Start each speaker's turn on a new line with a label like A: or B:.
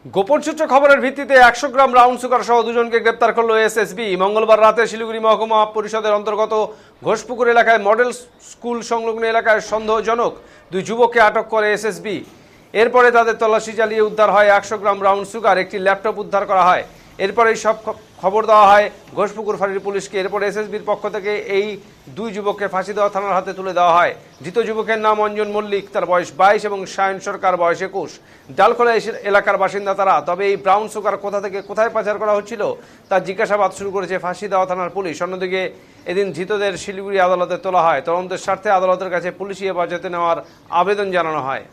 A: গোপন সূত্র খবরের ভিত্তিতে 100 গ্রাম ব্রাউন সুগার সহ দুজনকে গ্রেপ্তার করলো এসএসবি। মঙ্গলবার রাতে শিলিগুড়ি মহকুমা পরিষদের অন্তর্গত ঘোষপুকুর এলাকায় মডেল স্কুল সংলগ্ন এলাকায় সন্দেহজনক দুই যুবককে আটক করে এসএসবি। এরপরে তাদের তল্লাশি চালিয়ে উদ্ধার হয় 100 গ্রাম ব্রাউন সুগার, একটি ল্যাপটপ উদ্ধার করা হয়। এরপরেই সব খবর দেওয়া হয় ঘোষপুকুর ফাঁড়ির পুলিশকে। এরপরে এসএসবির পক্ষ থেকে এই দুই যুবককে ফাঁসি দেওয়া থানার হাতে তুলে দেওয়া হয়। ধৃত যুবকের নাম অঞ্জন মল্লিক, তার বয়স 22 এবং সায়ন সরকার বয়স 21। ডালখোলা এলাকার বাসিন্দা তারা। তবে এই ব্রাউন সুগার কোথা থেকে কোথায় পাচার করা হচ্ছিল তার জিজ্ঞাসাবাদ শুরু করেছে ফাঁসি দেওয়া থানার পুলিশ। অন্যদিকে এদিন ধৃতদের শিলিগুড়ি আদালতে তোলা হয়। তদন্তের স্বার্থে আদালতের কাছে পুলিশি হেফাজতে নেওয়ার আবেদন জানানো হয়।